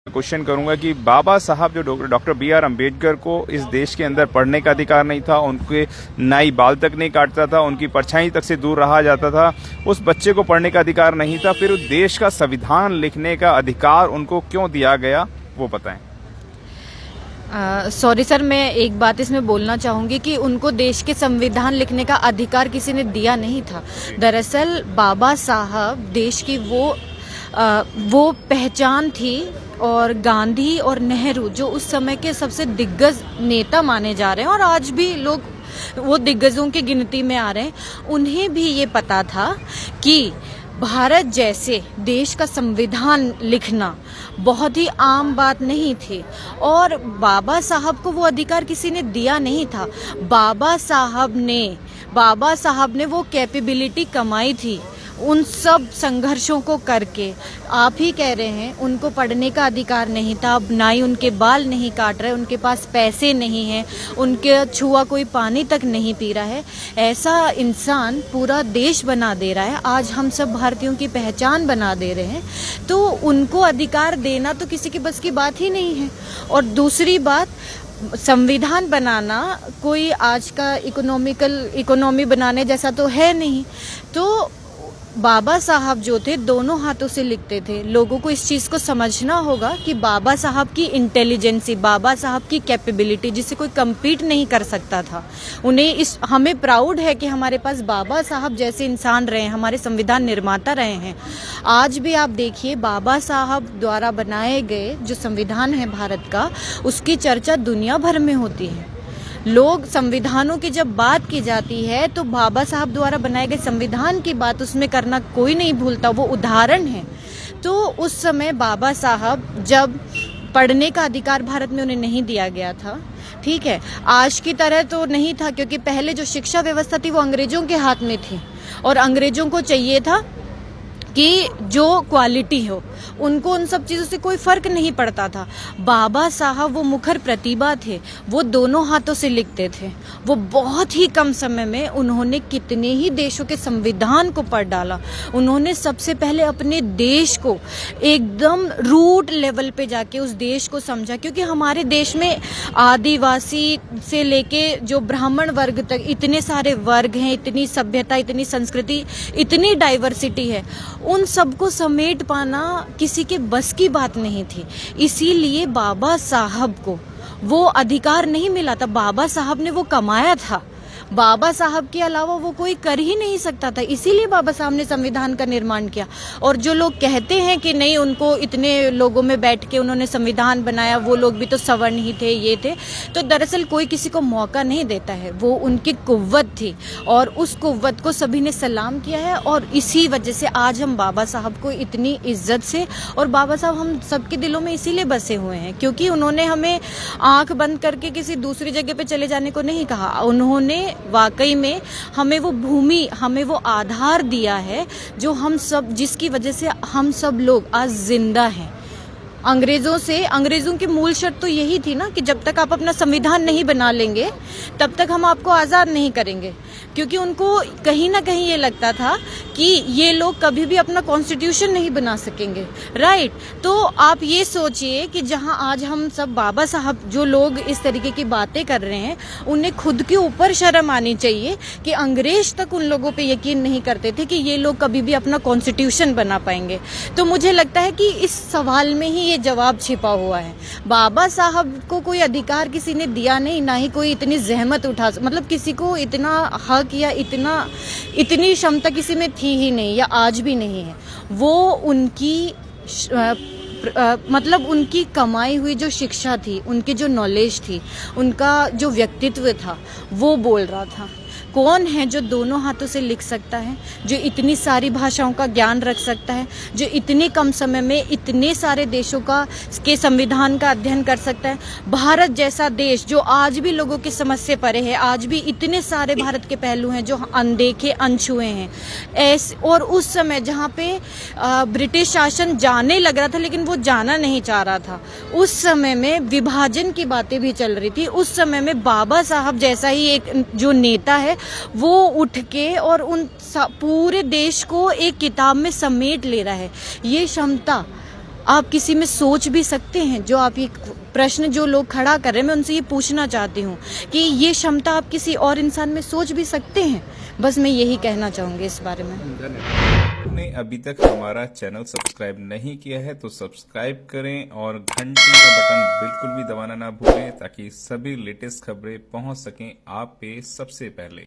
Question करूंगा कि बाबा साहब जो डॉक्टर बी.आर. अम्बेडकर को इस देश के अंदर पढ़ने का अधिकार नहीं था, उनके नाई बाल तक नहीं काटता था, उनकी परछाई तक से दूर रहा जाता था, उस बच्चे को पढ़ने का अधिकार नहीं था, फिर उस देश का संविधान लिखने का अधिकार उनको क्यों दिया गया, वो बताएं। सॉरी सर, मैं एक बात इसमें बोलना चाहूँगी कि उनको देश के संविधान लिखने का अधिकार किसी ने दिया नहीं था। दरअसल बाबा साहब देश की वो पहचान थी, और गांधी और नेहरू जो उस समय के सबसे दिग्गज नेता माने जा रहे हैं और आज भी लोग वो दिग्गजों की गिनती में आ रहे हैं, उन्हें भी ये पता था कि भारत जैसे देश का संविधान लिखना बहुत ही आम बात नहीं थी और बाबा साहब को वो अधिकार किसी ने दिया नहीं था। बाबा साहब ने वो कैपेबिलिटी कमाई थी उन सब संघर्षों को करके। आप ही कह रहे हैं उनको पढ़ने का अधिकार नहीं था, अब नाई उनके बाल नहीं काट रहे, उनके पास पैसे नहीं हैं, उनके छुआ कोई पानी तक नहीं पी रहा है। ऐसा इंसान पूरा देश बना दे रहा है, आज हम सब भारतीयों की पहचान बना दे रहे हैं, तो उनको अधिकार देना तो किसी की बस की बात ही नहीं है। और दूसरी बात, संविधान बनाना कोई आज का इकोनॉमी बनाने जैसा तो है नहीं। तो बाबा साहब जो थे दोनों हाथों से लिखते थे। लोगों को इस चीज़ को समझना होगा कि बाबा साहब की इंटेलिजेंसी, बाबा साहब की कैपेबिलिटी जिसे कोई कम्पीट नहीं कर सकता था। हमें प्राउड है कि हमारे पास बाबा साहब जैसे इंसान रहे हैं, हमारे संविधान निर्माता रहे हैं। आज भी आप देखिए बाबा साहब द्वारा बनाए गए जो संविधान है भारत का, उसकी चर्चा दुनिया भर में होती है। लोग संविधानों की जब बात की जाती है तो बाबा साहब द्वारा बनाए गए संविधान की बात उसमें करना कोई नहीं भूलता, वो उदाहरण है। तो उस समय बाबा साहब जब पढ़ने का अधिकार भारत में उन्हें नहीं दिया गया था, ठीक है, आज की तरह तो नहीं था, क्योंकि पहले जो शिक्षा व्यवस्था थी वो अंग्रेजों के हाथ में थी और अंग्रेजों को चाहिए था कि जो क्वालिटी हो, उनको उन सब चीज़ों से कोई फ़र्क नहीं पड़ता था। बाबा साहब वो मुखर प्रतिभा थे, वो दोनों हाथों से लिखते थे। वो बहुत ही कम समय में उन्होंने कितने ही देशों के संविधान को पढ़ डाला। उन्होंने सबसे पहले अपने देश को एकदम रूट लेवल पे जाके उस देश को समझा, क्योंकि हमारे देश में आदिवासी से लेके जो ब्राह्मण वर्ग तक इतने सारे वर्ग हैं, इतनी सभ्यता, इतनी संस्कृति, इतनी डाइवर्सिटी है, उन सबको समेट पाना किसी के बस की बात नहीं थी। इसीलिए बाबा साहब को वो अधिकार नहीं मिला था, बाबा साहब ने वो कमाया था। बाबा साहब के अलावा वो कोई कर ही नहीं सकता था, इसीलिए बाबा साहब ने संविधान का निर्माण किया। और जो लोग कहते हैं कि नहीं, उनको इतने लोगों में बैठ के उन्होंने संविधान बनाया, वो लोग भी तो सवर्ण ही थे, ये थे, तो दरअसल कोई किसी को मौका नहीं देता है। वो उनकी कुव्वत थी और उस कुव्वत को सभी ने सलाम किया है और इसी वजह से आज हम बाबा साहब को इतनी इज्जत से, और बाबा साहब हम सबके दिलों में इसीलिए बसे हुए हैं क्योंकि उन्होंने हमें आंख बंद करके किसी दूसरी जगह पे चले जाने को नहीं कहा। उन्होंने वाकई में हमें वो भूमि, हमें वो आधार दिया है जो हम सब, जिसकी वजह से हम सब लोग आज जिंदा हैं। अंग्रेज़ों की मूल शर्त तो यही थी ना कि जब तक आप अपना संविधान नहीं बना लेंगे तब तक हम आपको आज़ाद नहीं करेंगे, क्योंकि उनको कहीं ना कहीं ये लगता था कि ये लोग कभी भी अपना कॉन्स्टिट्यूशन नहीं बना सकेंगे, राइट। तो आप ये सोचिए कि जहां आज हम सब, बाबा साहब जो लोग इस तरीके की बातें कर रहे हैं, उन्हें खुद के ऊपर शर्म आनी चाहिए कि अंग्रेज तक उन लोगों पे यकीन नहीं करते थे कि ये लोग कभी भी अपना कॉन्स्टिट्यूशन बना पाएंगे। तो मुझे लगता है कि इस सवाल में ही ये जवाब छिपा हुआ है। बाबा साहब को कोई अधिकार किसी ने दिया नहीं, ना ही कोई इतनी जहमत मतलब किसी को इतना हक या इतनी क्षमता किसी में थी ही नहीं, या आज भी नहीं है। वो उनकी मतलब उनकी कमाई हुई जो शिक्षा थी, उनकी जो नॉलेज थी, उनका जो व्यक्तित्व था, वो बोल रहा था। कौन है जो दोनों हाथों से लिख सकता है, जो इतनी सारी भाषाओं का ज्ञान रख सकता है, जो इतने कम समय में इतने सारे देशों के संविधान का अध्ययन कर सकता है। भारत जैसा देश जो आज भी लोगों की समझ से परे है, आज भी इतने सारे भारत के पहलू हैं जो अनदेखे, अनछुए हैं। और उस समय जहाँ पे ब्रिटिश शासन जाने लग रहा था लेकिन वो जाना नहीं चाह रहा था, उस समय में विभाजन की बातें भी चल रही थी। उस समय में बाबा साहब जैसा ही एक जो नेता है, वो उठ के और उन पूरे देश को एक किताब में समेट ले रहा है। ये क्षमता आप किसी में सोच भी सकते हैं? जो आप ये प्रश्न जो लोग खड़ा कर रहे हैं, मैं उनसे ये पूछना चाहती हूँ कि ये क्षमता आप किसी और इंसान में सोच भी सकते हैं? बस मैं यही कहना चाहूँगी इस बारे में। आपने अभी तक हमारा चैनल सब्सक्राइब नहीं किया है तो सब्सक्राइब करें और घंटी का बटन बिल्कुल भी दबाना ना भूलें ताकि सभी लेटेस्ट खबरें पहुंच सकें आप पे सबसे पहले।